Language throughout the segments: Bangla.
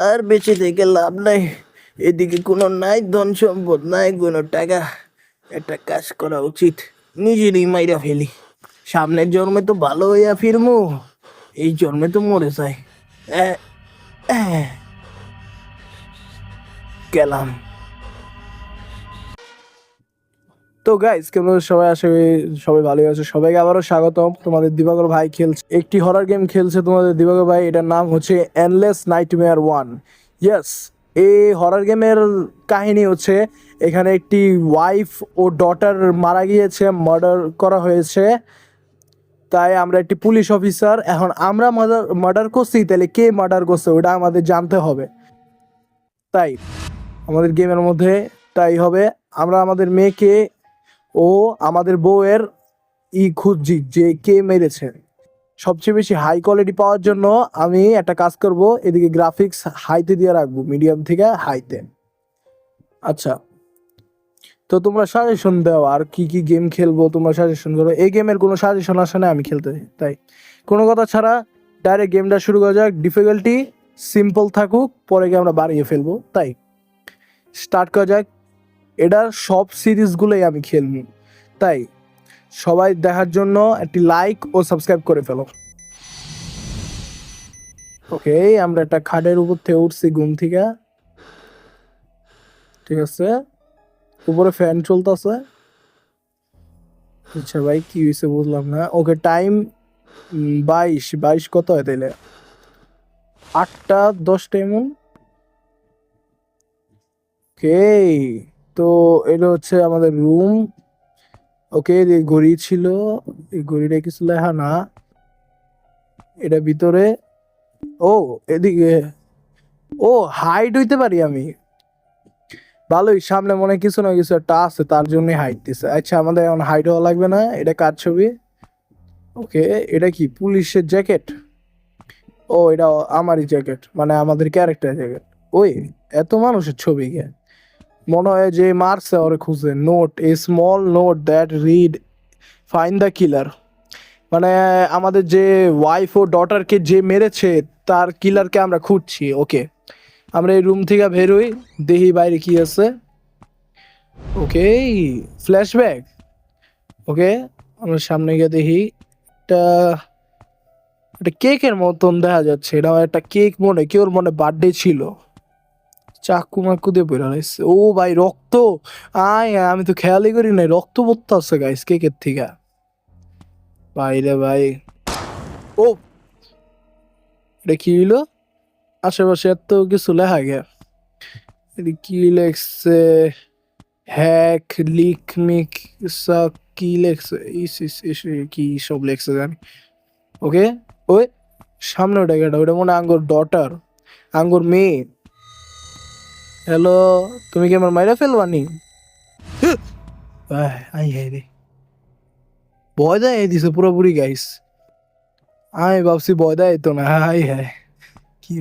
আর বেঁচে থেকে লাভ নাই। এদিকে কোনো নাই ধন সম্পদ, নাই কোনো টাকা। একটা কাজ করা উচিত, নিজেরই মাইরা ফেলি। সামনের জন্মে তো ভালো হইয়া ফিরমু, এই জন্মে তো মরে যাই। আহ, আহ, গেলাম। তো গাইস, কেমন আছো সবাই? আশা করি সবাই ভালোই আছে। সবাইকে আবারও স্বাগতম। তোমাদের দিবাকর ভাই খেলছে একটি হরর গেম খেলছে তোমাদের দিবাকর ভাই। এটার নাম হচ্ছে এন্ডলেস নাইটমেয়ার 1। ইয়েস, এই হরর গেমের কাহিনী হচ্ছে এখানে একটি ওয়াইফ ও ডটার মারা গিয়েছে, মার্ডার করা হয়েছে। তাই আমরা একটি পুলিশ অফিসার, এখন আমরা মার্ডার করছি, তাহলে কে মার্ডার করছে ওটা আমাদের জানতে হবে। তাই আমাদের গেমের মধ্যে তাই হবে, আমরা আমাদের মেয়েকে ও আমাদের বউয়ের খুঁজছি যে কে মেরেছে। সবচেয়ে বেশি হাই কোয়ালিটি পাওয়ার জন্য আমি একটা কাজ করব, এদিকে গ্রাফিক্স হাইতে দিয়ে রাখবো, মিডিয়াম থেকে হাইতে। আচ্ছা, তো তোমরা সাজেশন দাও আর কি কি গেম খেলবো, তোমরা সাজেশন করো। এই গেমের কোনো সাজেশন আসে না আমি খেলতে, তাই কোনো কথা ছাড়া ডাইরেক্ট গেমটা শুরু করা যাক। ডিফিকাল্টি সিম্পল থাকুক, পরে গিয়ে আমরা বাড়িয়ে ফেলবো। তাই স্টার্ট করা যাক। এটার সব সিরিজগুলোই আমি খেলবো, তাই সবাই দেখার জন্য একটি লাইক ও সাবস্ক্রাইব করে ফেলো। ওকে, আমরা একটা খাটের উপর থেকে উঠছি ঘুম থেকে, ঠিক আছে। উপরে ফ্যান চলতেছে। আচ্ছা ভাই, কি হয়েছে বুঝলাম না। ওকে, টাইম 22 কত হয় তাইলে? 8টা 10টা এমন। ওকে, তো এটা হচ্ছে আমাদের রুম। ওকে, এই ঘড়ি ছিল, এই ঘড়িটা কিছু লেখা না। এটা ভিতরে। ও, এদিকে। ও, হাইড হইতে পারি আমি। ভালোই, সামনে মনে হয় কিছু না কিছু একটা আছে, তার জন্যই হাইট দিছে। আচ্ছা, আমাদের এখন হাইট হওয়া লাগবে না। এটা কার ছবি? ওকে, এটা কি পুলিশের জ্যাকেট? ও, এটা আমারই জ্যাকেট, মানে আমাদের ক্যারেক্টার জ্যাকেট। ওই, এত মানুষের ছবি কে? মনে হয় যে মারছে ওরে খুঁজে। Note, a small note that read find the killer. মানে আমাদের যে ওয়াইফ ও ডটারকে যে মেরেছে তার কিলারকে আমরা খুঁজছি। ওকে, আমরা এই রুম থেকে বেরোই, দেখি বাইরে কি আছে। ওকে, ফ্ল্যাশব্যাক। ওকে, আমরা সামনে গিয়ে দেখি একটা একটা কেকের মতন দেখা যাচ্ছে। এটা একটা কেক, মনে কেউর মনে বার্থডে ছিল। চাকু মাকু দিয়ে বের হয়েছে। ও ভাই, রক্ত! আয় আয়, আমি তো খেয়ালই করি নাই, রক্ত পড়তে আছে গাইস কেকের থেকে। ভাই রে ভাই! ও, এটা কি হইলো? আশেপাশে এত কিছু লেখা গে। এটা কি লেখছে? হ্যাক লিক মিক সা, কি লেখছে? কি সব লেখছে জানি। ওকে, ওই সামনে ওটা গেটা, ওটা মনে হয় আঙ্গুর ডটার, আঙ্গুর মেয়ে। হ্যালো, তুমি কি আমার মাইরা ফেলবানি? আই হাই রে, ভয় দেয় দিছে পুরোপুরি গাইস। আমি ভাবছি ভয় দেয় তো না। হাই হাই, কি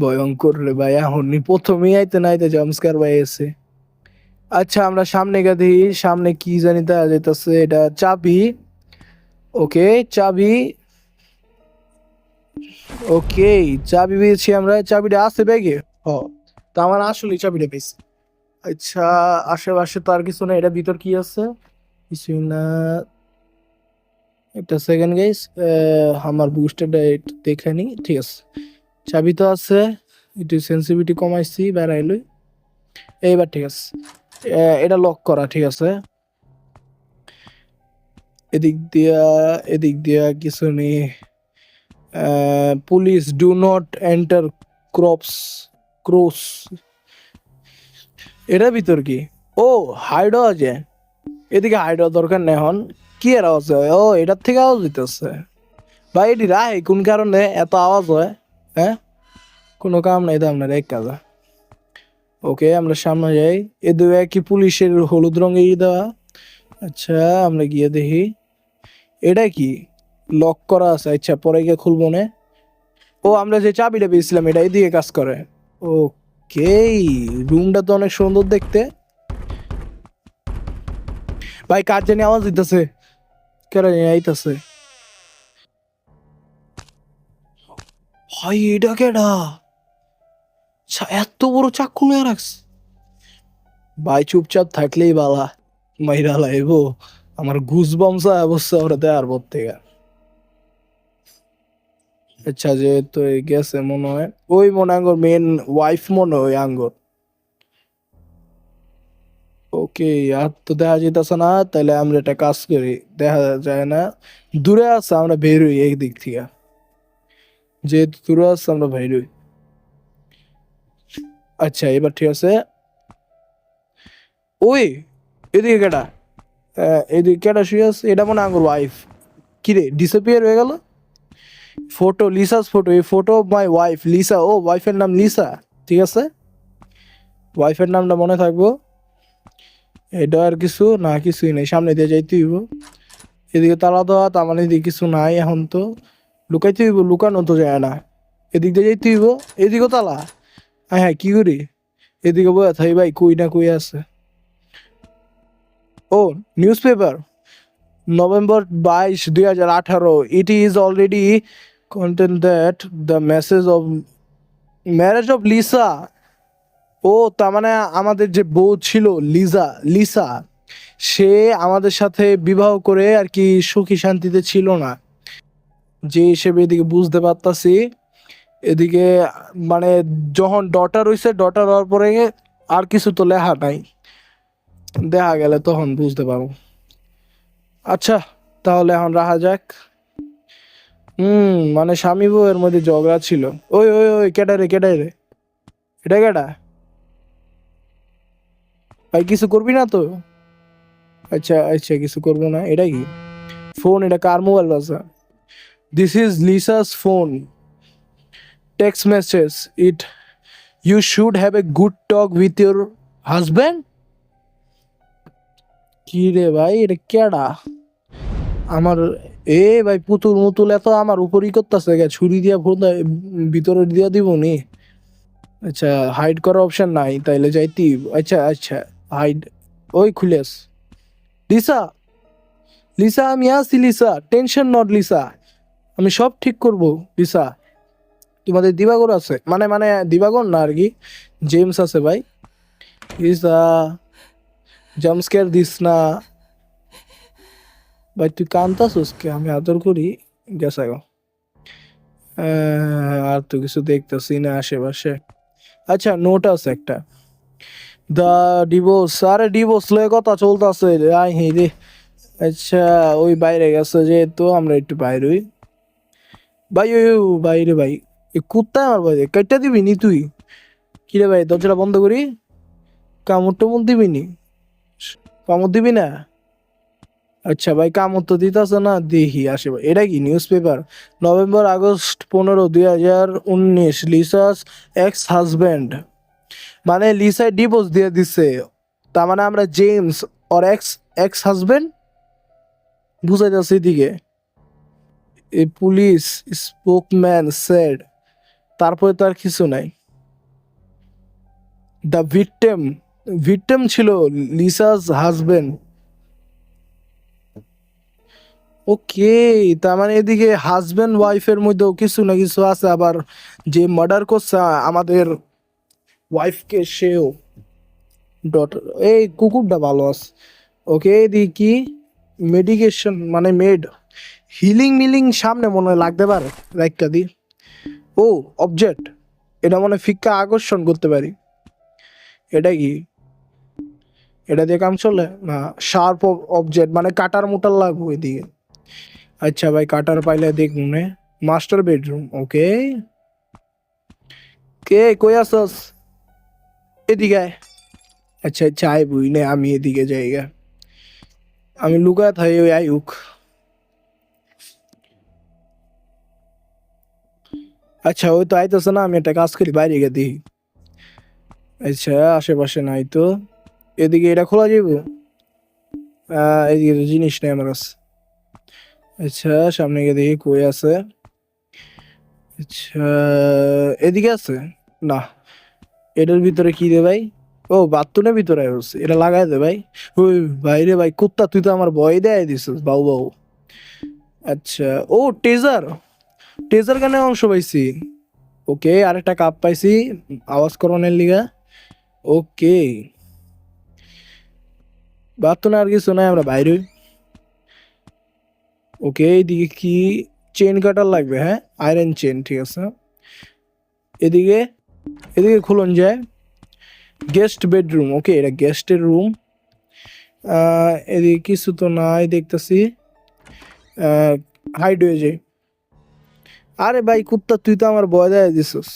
ভয়ঙ্কর রে ভাই! এখন প্রথমেই আইতে না আইতে জাম্পস্কার ভাই এসে। আচ্ছা, আমরা সামনে গিয়ে দেখি সামনে কি জানি তা যেতেছে। এটা চাবি। ওকে, চাবি। ওকে, চাবি পেয়েছি আমরা। চাবিটা আছে ব্যাগে। ও, তা আমার আসলে চাবিটা পেয়েছি। আচ্ছা, আশেপাশে তো আর কিছু না। এটা ভিতর কি আছে? কিছুই না। একটা সেকেন্ড গাইস, আমার বুস্টারটা একটু দেখে নি। ঠিক আছে, চাবি তো আছে। একটু সেন্সিটিভিটি কমাইছি, বেড়াইলই। এইবার ঠিক আছে। এটা লক করা, ঠিক আছে। এদিক দিয়া, এদিক দিয়া কিছু নেই। Police do not enter crops Kroos. এটার ভিতর কি? ও, হাইড হওয়া যায়। এদিকে হাইড হওয়ার দরকার নেই এখন। কি এর আওয়াজ হয়? ও, এটার থেকে আওয়াজ হইতেছে। ভাই, এটি রায় কোন কারণে এত আওয়াজ হয়? হ্যাঁ, কোনো কাম নাই তো আপনার এক কাজা। ওকে, আমরা সামনে যাই। এ দুয়ে কি পুলিশের হলুদ রঙের দেওয়া। আচ্ছা, আমরা গিয়ে দেখি এটা কি লক করা আছে। আচ্ছা, পরে গিয়ে খুলবো না। ও, আমরা যে চাবিটা পেয়েছিলাম এটা এদিকে কাজ করে। ওকে, রুমটা তো অনেক সুন্দর দেখতে। ভাই, কার জানি আওয়াজ দিতেছে, কেন জানি আইতাছে। ভাই, এটা কেডা? এত বড় চাকু নিয়ে রাখছে। ভাই চুপচাপ থাকলেই বালা, মাইরা লাইব। আমার ঘুষ বমসা অবস্থা ওরা দেয়ার পর থেকে। আচ্ছা যে তো গেছে মনে হয়, ওই মনে আঙ্গর মেন ওয়াইফ মনে হয় আঙ্গর। ওকে, আর তো দেখা যেতেছে না, তাহলে আমরা একটা কাজ করি, দেখা যায় না, দূরে আছে আমরা বের হই এই দিক থেকে, যেহেতু দূরে আছে আমরা বের হই। আচ্ছা এবার ঠিক আছে। ওই এদিকে কেটা, এদিকে কেটা শুয়ে আছে, এটা মনে হয় আঙ্গুর ওয়াইফ। কিরে ডিসঅ্যাপিয়ার হয়ে গেল। ফটো লিসাস ফটো, এই ফটো মাই ওয়াইফ লিসা, ও ওয়াইফের নাম লিসা। ঠিক আছে, ওয়াইফের নামটা মনে থাকবো। এটা আর কিছু না, কিছুই নেই, সামনে দিয়ে যাইতে হইব। এদিকে তালা দেওয়া, তার মানে এদিকে কিছু নাই এখন তো। লুকাইতে হইব, লুকানো তো যায় না। এদিক দিয়ে যাইতে হইব, এদিকেও তালা। হ্যাঁ হ্যাঁ, কি করি, এদিকে বয়ে থাই ভাই, কই না কই আছে। ও news paper, November 22, 2018, it is already content that the message of marriage of Lisa. ও তার মানে আমাদের যে বউ ছিল লিসা, সে আমাদের সাথে বিবাহ করে আর কি সুখী শান্তিতে ছিল না, যে হিসেবে এদিকে বুঝতে পারতাছি। এদিকে মানে যখন ডটার হইছে, ডটার হওয়ার পরে আর কিছু তো লেখা নাই, দেখা গেলে তখন বুঝতে পারবো। আচ্ছা তাহলে এখন রাখা যাক। মানে স্বামী বউয়ের মধ্যে ঝগড়া ছিল। ওই ওই ওই কেডা রে, এটা কেডা? ভাই কিছু করবি না তো? আচ্ছা আচ্ছা, কিছু করবো না। এটা কি ফোন, এটা কার মোবাইল আছে? This is Lisa's phone, text message it, you should have a good talk with your husband. কি রে ভাই, এটা কেডা? আমার এ ভাই পুতুল মুতুল এত আমার উপরই করতেছে, ছুরি দিয়া ফোন ভিতরে দিয়া দিব নি। আচ্ছা হাইড করার অপশন নাই, তাইলে যাইতি। আচ্ছা আচ্ছা, হাইড, ওই খুলেস। লিসা, লিসা আমি আছি লিসা, টেনশন নট লিসা, আমি সব ঠিক করব লিসা। তোমাদের দিবাগর আছে, মানে মানে দিবাগর না আর কি, জেমস আছে ভাই। লিসা জাম্পস্কেয়ার দিস না ভাই, তুই কান্তাছিস কে? আমি আদর করি, গেছে গো। আর তো কিছু দেখতেছি না আশেপাশে। আচ্ছা নোট আছে একটা, দা ডিভোর্স, আরে ডিভোর্স লয়ে কথা চলতেছে। আই হে রে। আচ্ছা ওই বাইরে গেছে, যেহেতু আমরা একটু বাইরে হই। ভাই ওই বাইরে ভাই, এ কুত্তা আমার ভাই, কেটে দিবি নি তুই? কিরে ভাই দরজাটা বন্ধ করি, কামড় টামড় দিবি নি? কামড় দিবি না? আচ্ছা ভাই কামড় তো দিতেছে না, দেখি আসে ভাই। এটা কি news paper, November 15, 2019, লিসাস ex husband, মানে লিসায় ডিভোর্স দিয়ে দিছে, তার মানে আমরা জেমস ওর এক্স এক্স হাজব্যান্ড বুঝাই যাচ্ছে এদিকে। এ পুলিশ স্পোকম্যান সেড, তারপরে তো আর কিছু নাই। দ্য ভিকটেম, ভিকটেম ছিল লিসাস হাজবেন্ড। ওকে, তার মানে এদিকে হাজবেন্ড ওয়াইফের মধ্যেও কিছু না কিছু আছে, আবার যে মার্ডার করছে আমাদের ওয়াইফকে সেও ডটার। এই কুকুরটা ভালো আছে। ওকে এদিকে কি মেডিকেশন, মানে মেড হিলিং মিলিং সামনে মনে হয় লাগতে পারে, একটা দি। ও অবজেক্ট, এটা মনে হয় ফিক্কা আকর্ষণ করতে পারি। এটা কি, এটা দিয়ে কাম চলে না? শার্প অবজেক্ট মানে কাটার মোটার লাগবে ওইদিকে। আচ্ছা ভাই কাটার পাইলে দেখ মনে, মাস্টার বেডরুম। ওকে, কে কই আসস? এদিকে আয়। আচ্ছা আচ্ছা আয় বুঝ নে, আমি এদিকে যাইগা, আমি লুকা থাই ওই আয়ুক। আচ্ছা ওই তো আইতেছে না, আমি একটা কাজ করি বাইরে গিয়ে দেখি। আচ্ছা আশেপাশে নাই তো, এদিকে এটা খোলা যাইব? এদিকে তো জিনিস নেই আমার কাছে। আচ্ছা সামনে গিয়ে দেখি কই আছে। আচ্ছা এদিকে আছে না, এটার ভিতরে কি রে ভাই? ও বাথরুমের ভিতরে আছে, এটা লাগাই দে ভাই। ওই ভাই রে ভাই, কুত্তা তুই তো আমার ভয় দেয় দিছিস বাউ বাউ। আচ্ছা ও টেজার, টেজার গানে অংশ পাইছি। ওকে, আরেকটা কাপ পাইছি আওয়াজ করণের লিগা। ওকে, বাদ তো না আর কিছু নাই, আমরা বাইরে। ওকে, এইদিকে কি চেন কাটার লাগবে? হ্যাঁ, আয়রন চেন, ঠিক আছে। এদিকে এদিকে খুলন যায় গেস্ট বেডরুম। ওকে, এটা গেস্টের রুম। এদিকে কিছু তো নাই দেখতেছি। হাইড হয়ে যায়। আরে ভাই কুত্তা, তুই তো আমার ভয় দেয় দিছিস।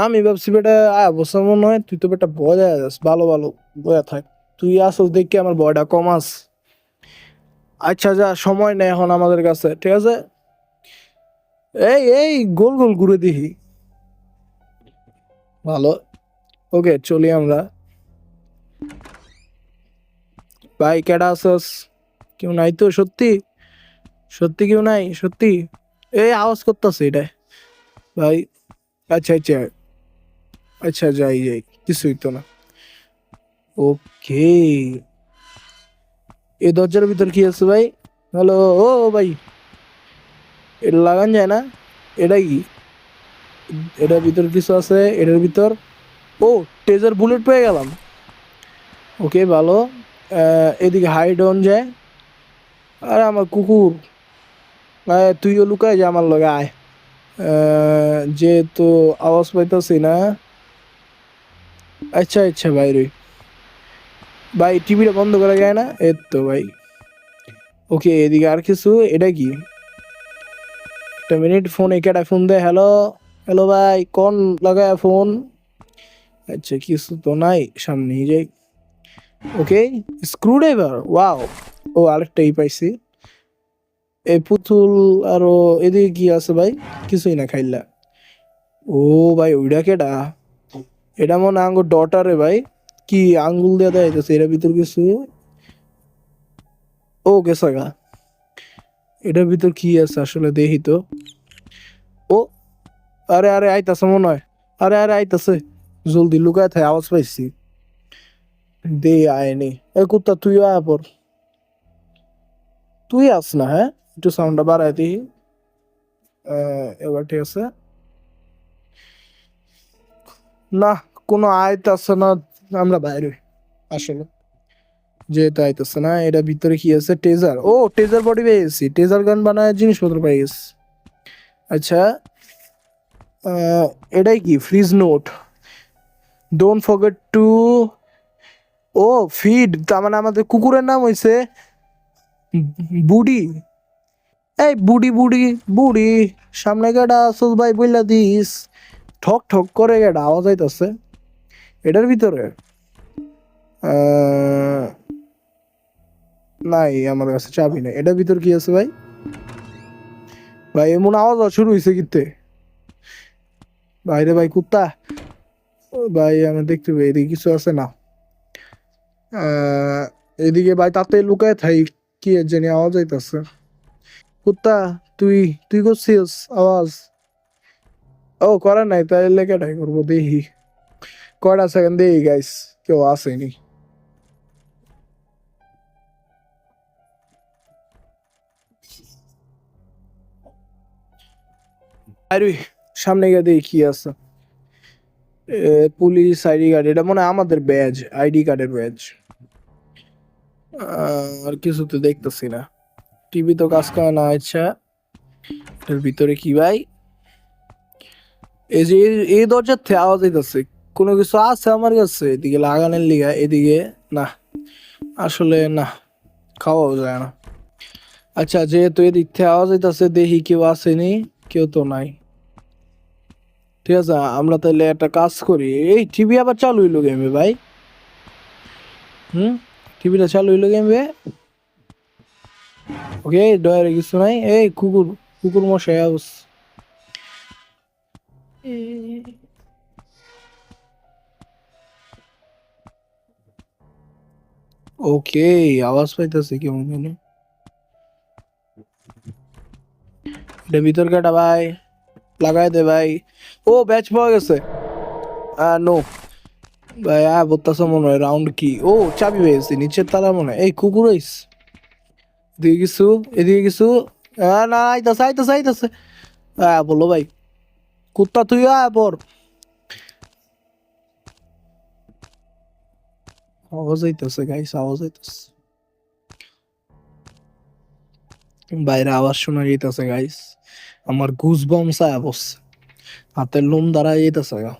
আমি ভাবছি বেটা বসা মনে হয়, তুই তো বেটা ভয় দেয় যাস। ভালো ভালো বয়া থাক, তুই আসস দেখে আমার ভয়টা কমাস। আচ্ছা যা, সময় নেই এখন আমাদের কাছে, ঠিক আছে। এই এই গোল গোল ঘুরে দেখি। ভালো, ওকে চলি আমরা। ভাই কেডা আসস? কেউ নাই তো? সত্যি সত্যি কেউ নাই? সত্যি? এই আওয়াজ করতেছে এটা ভাই। আচ্ছা আচ্ছা আচ্ছা, যাই যাই, কিছুই তো না। ওকে, এই দরজার ভিতর কি আছে ভাই? হ্যালো, ও ভাই, এটা লাগান যায় না? এটা কি? এটার ভিতর কিছু আছে এটার ভিতর। ও, টেজার বুলেট পেয়ে গেলাম। ওকে ভালো। এদিকে হাইড অন যায়। আরে আমার কুকুর, তুইও লুকায় যা আমার লগে আয়। যেহেতু আওয়াজ পাইতেছি না। আচ্ছা আচ্ছা ভাই রে, ভাই টিভিটা বন্ধ করা যায় না? এই তো ভাই। ওকে, এদিকে আর কিছু? এটা কি? একটা মিনিট, ফোন একেটা ফোন দে। হ্যালো হ্যালো ভাই, কোন লাগায় ফোন? আচ্ছা, কিছু তো নাই, সামনে যাই। ওকে, স্ক্রুড্রাইভার, ওয়াও। ও, আরেকটাই পাইছি। এই পুতুল। আরো এদিকে কি আছে ভাই? কিছুই না, খাইলা। ও ভাই, ওইটা কেডা? এটা মনে আঙ্গুর ডটারে ভাই। কি আঙ্গুল দিয়ে দেয় এটার ভিতর কিছু? ও গেছে গা। এটার ভিতর কি আছে আসলে দেখি তো। ও, আরে আরে আইতাছে মনে হয়। আরে আরে আইতাছে, জলদি লুকায় থাকে, আওয়াজ পাইছি। দে আয়নি। এ কুত্তা, তুই আয় পর। তুই আস না? হ্যাঁ, একটু সাউন্ডটা বাড়াই দিই। এবার ঠিক আছে। না, কোনো আইতাছে না। আমরা বাইরে আসলে, যেহেতু আইতাছে না। এটা ভিতরে কি আছে? টেজার। ও, টেজার বডি পেয়ে গেছি, টেজার গান বানায় জিনিসপত্র পেয়ে গেছি। আচ্ছা, এটাই কি? Fridge note, don't forget to. ও, ফিড, তার মানে আমাদের কুকুরের নাম হইছে বুডি। এই বুডি বুডি বুডি, সামনে গেডা আসল ভাই বইলা দিস। ঠক ঠক করে গেডা আওয়াজ আইতাছে এটার ভিতরে। আহ, নাই, আমার কাছে চাবি নাই। এটার ভিতর কি আছে ভাই? ভাই এমন আওয়াজ শুরু হয়েছে কিতে? বাইরে ভাই কুত্তা। ও ভাই, আমি দেখতে পাই এদিকে কিছু আছে না। আহ, এদিকে ভাই তাতে লুকায় থাই, কি এর জানি আওয়াজ আইতাছে। কুত্তা, তুই তুই করছিস আওয়াজ? ও, করার নাই, তাহলে কেটাই করবো দেখি। কয়টা সেকেন্ড দেখি গাইস, কেউ আসেনি। আরে সামনে গিয়ে দেখি কি আছে। পুলিশ আইডি কার্ড, এটা মনে হয় আমাদের ব্যাজ, আইডি কার্ডের ব্যাজ। আর কিছু তো দেখতেছি না। টিভি তো কাজ করে না। আচ্ছা, এটার ভিতরে কি ভাই? এই যে এই দরজার থেকে আওয়াজ হইতেছে, কোনো কিছু আছে আমার কাছে এদিকে লাগানোর লিগা? এদিকে না, আসলে না, খাওয়াও যায় না। আচ্ছা, যেহেতু এদিক থেকে আওয়াজ হইতেছে, দেখি কেউ আসেনি। কেউ তো নাই। ঠিক আছে, আমরা তাহলে একটা কাজ করি। এই টিভি আবার চালু হইলো গেমে ভাই। হুম, টিভিটা চালু হইলো গেমে। ওকে, ডয়ারে কিছু নাই। এই কুকুর, কুকুর মশাই আউস। ওকে, আওয়াজ পাইতেছে কেমন জানি। এটা ভিতর কাটা ভাই, লাগাই দে ভাই। ও, ব্যাচ পাওয়া গেছে। নো ভাই, বলতেছে মনে হয় রাউন্ড কি। ও, চাবি পেয়েছি নিচের তালা মনে হয়। এই কুকুর আইস, এদিকে কিছু, এদিকে কিছু। না, আইতাছে আইতাছে আইতাছে। বলো ভাই। কুত্তা তুই আয় পর। আওয়াজ হইতেছে গাইস, আওয়াজ হইতেছে, বাইরে আওয়াজ শোনা যাইতেছে গাইস। আমার গুজ বমস আয়া বসছে, হাতের লোম দাঁড়ায় যেতেছে গা।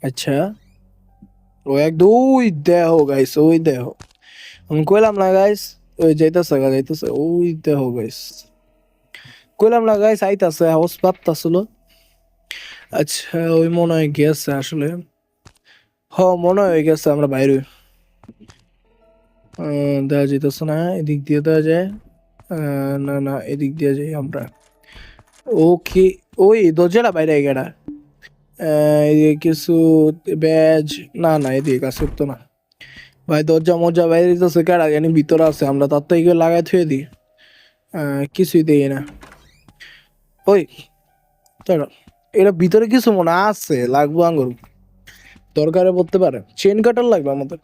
আচ্ছা, ও এক দুই দেহ গাইস, ওই দেহ, আমি কইলাম না গাইস, ওই যাইতেছে গা, যাইতেছে, ওই দেহ গাইস, কইলাম না গাইস আইতাছে, হাউস পাততাছিল। আচ্ছা, ওই মনে হয় গেছে আসলে, মনে হয় গেছে, আমরা বাইরে দেওয়া যেতেছে না, এদিক দিয়ে দেওয়া যায়, না না এদিক দিয়ে যাই আমরা। ওকে, ওই দরজাটা বাইরে গেটা, এদিকে কিছু ব্যাজ, না না এদিকে কাছে তো না ভাই, দরজা মজা বাইরে দিতেছে কেডা জানি, ভিতরে আছে, আমরা তার থেকে লাগাই থুয়ে দিই, কিছুই দিই না। ওই চলো, এটা ভিতরে কিছু মনে আছে, লাগবো আঙ্গুর, দরকারে পড়তে পারে, চেন কাটার লাগবে আমাদের।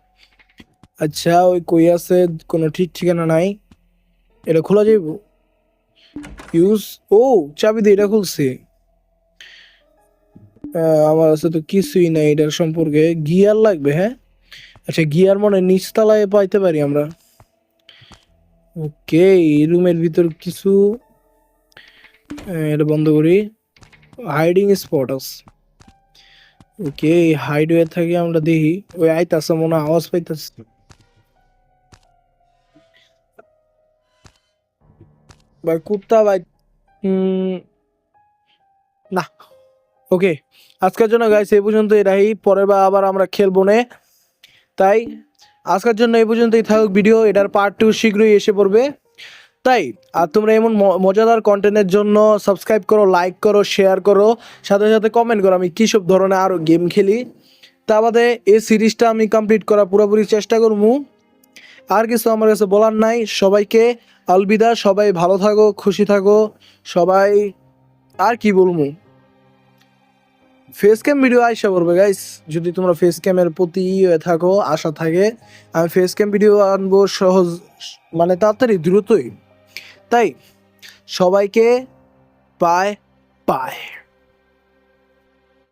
আচ্ছা, ওই কই আছে, কোনো ঠিক ঠিকানা নাই, এটা খোলা যাইব, ইউজ, ও চাবি দিয়ে এটা খুলছি। আমার কাছে তো কিছুই নাই এটার সম্পর্কে, গিয়ার লাগবে, হ্যাঁ আচ্ছা, গিয়ার মনে হয় নিচতলায় পাইতে পারি আমরা। ওকে, এই রুমের ভিতর কিছু, এটা বন্ধ করি, হাইডিং স্পট আছে। ওকে, হাইড হয়ে থাকি আমরা, দেখি ওই আইতাছে মনে হয়, আওয়াজ পাইতাছে, ভাই কুত্তা ভাই, না। ওকে, আজকের জন্য গাইস এই পর্যন্ত, এটাই, পরের বার আবার আমরা খেলবো না, তাই আজকের জন্য এই পর্যন্তই থাকুক ভিডিও, এটার পার্ট 2 শীঘ্রই এসে পড়বে। তাই আর তোমরা এমন মজাদার কন্টেন্টের জন্য সাবস্ক্রাইব করো, লাইক করো, শেয়ার করো, সাথে সাথে কমেন্ট করো আমি কী সব ধরনের আরও গেম খেলি। তা বাদে এই সিরিজটা আমি কমপ্লিট করা পুরোপুরি চেষ্টা করবো। আর কিছু আমার কাছে বলার নাই, সবাইকে আলবিদা, সবাই ভালো থাকো, খুশি থাকো সবাই। আর কি বলবো, ফেস ক্যাম ভিডিও আইসা পড়বে গাইস, যদি তোমরা ফেস ক্যামের প্রতি থাকো, আশা থাকে, আমি ফেস ক্যাম ভিডিও আনবো সহজ, মানে তাড়াতাড়ি দ্রুতই। তাই সবাইকে বাই বাই।